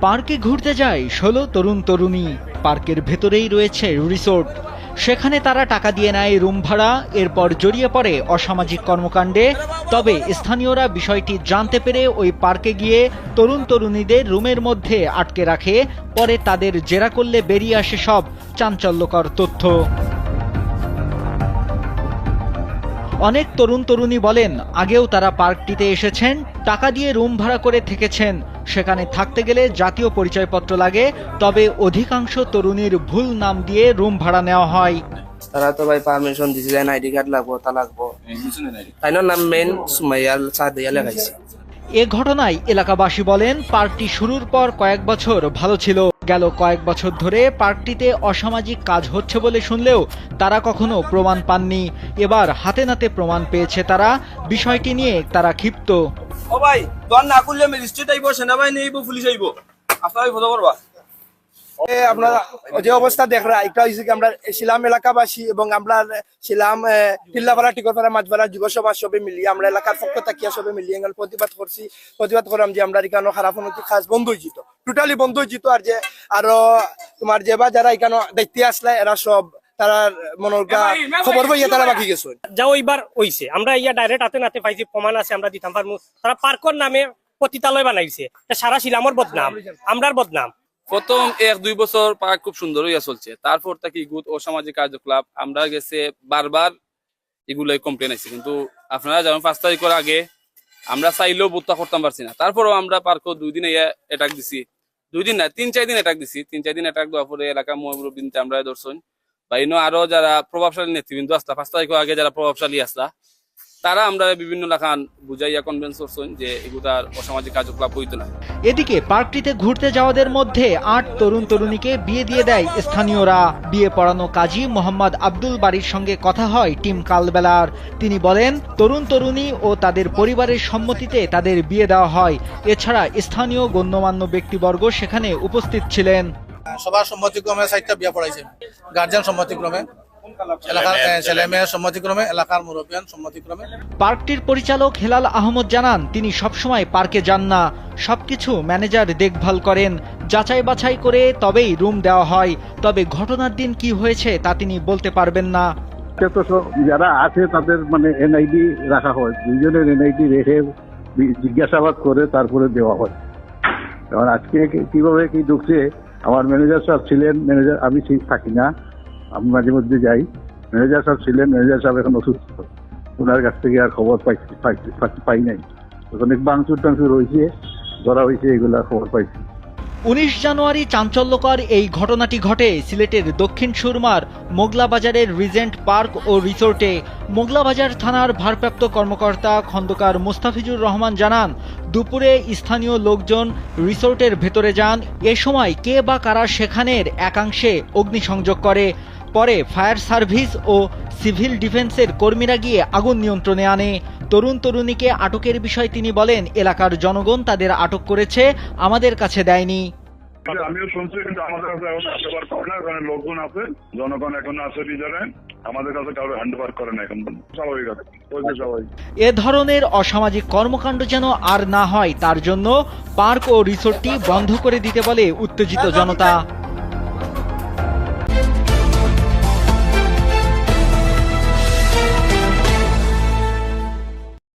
পার্কে ঘুরতে যায় ১৬ তরুণ তরুণী। পার্কের ভেতরেই রয়েছে রিসোর্ট। সেখানে তারা টাকা দিয়ে নেয় রুম ভাড়া, এরপর জড়িয়ে পড়ে অসামাজিক কর্মকাণ্ডে। তবে স্থানীয়রা বিষয়টি জানতে পেরে ওই পার্কে গিয়ে তরুণ তরুণীদের রুমের মধ্যে আটকে রাখে। পরে তাদের জেরা করলে বেরিয়ে আসে সব চাঞ্চল্যকর তথ্য। অনেক তরুণ তরুণী বলেন, আগেও তারা পার্কটিতে এসেছেন, টাকা দিয়ে রুম ভাড়া করে থেকেছেন। সেখানে থাকতে গেলে জাতীয় পরিচয়পত্র লাগে, তবে অধিকাংশ তরুণীর ভুল নাম দিয়ে রুম ভাড়া নেওয়া হয়। তারা তো ভাই পারমিশন দিছে, আইডি কার্ড লাগবো, তা লাগবো। তাইনার নাম মেন সুমাইয়াল সাদিয়া লেখাইছে। এ ঘটনায় এলাকাবাসী বলেন, পার্কটি শুরুর পর কয়েক বছর ভালো ছিল। গেল কয়েক বছর ধরে পার্কটিতে অসামাজিক কাজ হচ্ছে বলে শুনলেও তারা কখনো প্রমাণ পাননি। এবার হাতে নাতে প্রমাণ পেয়েছে তারা। বিষয়টি নিয়ে তারা ক্ষিপ্ত। ও ভাই, দোয়ান না করলে ম্যাজিস্ট্রেট আইব, সেনাবাহিনী আইব, পুলিশ আইব, আপনারা ফটো করবা। আপনারা যে অবস্থা দেখরা, এটা হয়েছে কি আমরা শিলাম এলাকাবাসী এবং আমরা শিলাম টিল্লাপাড়া, টিকরপাড়া, মাঝপাড়া যুব সমাজ সবে মিলিয়ে আমরা এলাকার পক্ষ থাকিয়া সবে মিলিয়ে প্রতিবাদ করছি। প্রতিবাদ করলাম যে আমরা এখানে খারাপ উন্নতি কাজ বন্ধ হয়ে যেত, টোটালি বন্ধ হয়ে যেত। আর যে আরো তোমার যে বা যারা এখানে দেখতে আসলে এরা সব তারা মনোজ্ঞা খবর পাইয়া তারা বাকি গেছে। যা ওইবার হইছে আমরা ইয়া ডাইরেক্ট হাতে নাতে পাইছি, প্রমাণ আছে, আমরা দিতাম পারবো। তারা পার্কর নামে পতিতালয় বানাইছে, সারা শিলামর বদনাম, আমরার বদনাম। প্রথম 1-2 বছর পার্ক খুব সুন্দর হইয়া চলছে, তারপর থেকে ইগুত অসামাজিক কার্যকলাপ আমরা গেছে বারবার এগুলাই কমপ্লেন আছে। কিন্তু আপনারা যেমন 5 তারিখের আগে আমরা চাইলেও বোধটা করতাম পারছি না। তারপরেও আমরা পার্কও 2 দিন অ্যাটাক দিছি, 2 দিন না 3-4 দিন অ্যাটাক দিছি। 3-4 দিন অ্যাটাক দেওয়ার পরে এলাকার মুরব্বিনতে আমরা দর্শন বা আরো যারা প্রভাবশালী নেতৃবৃন্দ আসলা, 5 তারিখের আগে যারা প্রভাবশালী আসলা, তারা আমরা বিভিন্ন লাখান বুঝাইয়া কনভিন্স করছেন যে এগুলার অসামাজিক কার্যকলাপ হইতো না। এদিকে পার্কটিতে ঘুরতে যাওয়াদের মধ্যে 8 তরুণ তরুণীকে বিয়ে দিয়ে দেয় স্থানীয়রা। বিয়ে পড়ানো কাজী মোহাম্মদ আব্দুল বাড়ির সঙ্গে কথা হয় টিম কালবেলার। তিনি বলেন, তরুণ তরুণী ও তাদের পরিবারের সম্মতিতে তাদের বিয়ে দেওয়া হয়। এছাড়া স্থানীয় গণ্যমান্য ব্যক্তিবর্গ সেখানে উপস্থিত ছিলেন। সবার সম্মতিক্রমে 4টা বিয়ে পড়াইছে, গার্জিয়ান সম্মতিক্রমে, এলাকার ছেলে মেয়ের সম্মতিক্রমে, এলাকার মুরব্বিয়ান সম্মতিক্রমে। পার্কটির পরিচালক হেলাল আহমদ জানান, তিনি সবসময় পার্কে যান না, সবকিছু ম্যানেজার দেখভাল করেন। যাচাই বাছাই করে তবেই রুম দেওয়া হয়। তবে ঘটনার দিন কি হয়েছে তা তিনি বলতে পারবেন না। যারা আছে তাদের মানে এনআইডি রাখা হয়, 2 জনের এনআইডি রেখে জিজ্ঞাসাবাদ করে তারপরে দেওয়া হয়। কারণ আজকে কিভাবে কি ঢুকছে, আমার ম্যানেজার সাহেব ছিলেন, ম্যানেজার আমি থাকি না, আমি মাঝে মধ্যে যাই। ম্যানেজার সাহেব ছিলেন, ম্যানেজার সাহেব এখন অসুস্থ, ওনার কাছ থেকে আর খবর পাই নাই। অনেক বাংচুর টাংচুর হয়েছে, ধরা হয়েছে, এগুলা খবর পাইছি। 19 জানুয়ারি চাঞ্চল্যকর এই ঘটনাটি ঘটে সিলেটের দক্ষিণ সুরমার মোগলাবাজারের রিজেন্ট পার্ক ও রিসোর্টে। মোগলাবাজার থানার ভারপ্রাপ্ত কর্মকর্তা খন্দকার মোস্তাফিজুর রহমান জানান, দুপুরে স্থানীয় লোকজন রিসোর্টের ভেতরে যান। এ সময় কে বা কারা সেখানের একাংশে অগ্নিসংযোগ করে। পরে ফায়ার সার্ভিস ও সিভিল ডিফেন্সের কর্মীরা গিয়ে আগুন নিয়ন্ত্রণে আনে। তরুণ তরুণীকে আটকের বিষয় তিনি বলেন, এলাকার জনগণ তাদের আটক করেছে, আমাদের কাছে দেয়নি। আমিও শুনছি, কিন্তু আমাদের কাছে এখন হ্যান্ডওভার করে না। ওখানে লোকজন আছে, জনগণ এখন আছে, নিজেরা আমাদের কাছে কারো হ্যান্ডওভার করে না। এখন স্বাভাবিক আছে, স্বাভাবিক। এ ধরনের অসামাজিক কর্মকাণ্ড যেন আর না হয়, তার জন্য পার্ক ও রিসোর্টটি বন্ধ করে দিতে বলে উত্তেজিত জনতা।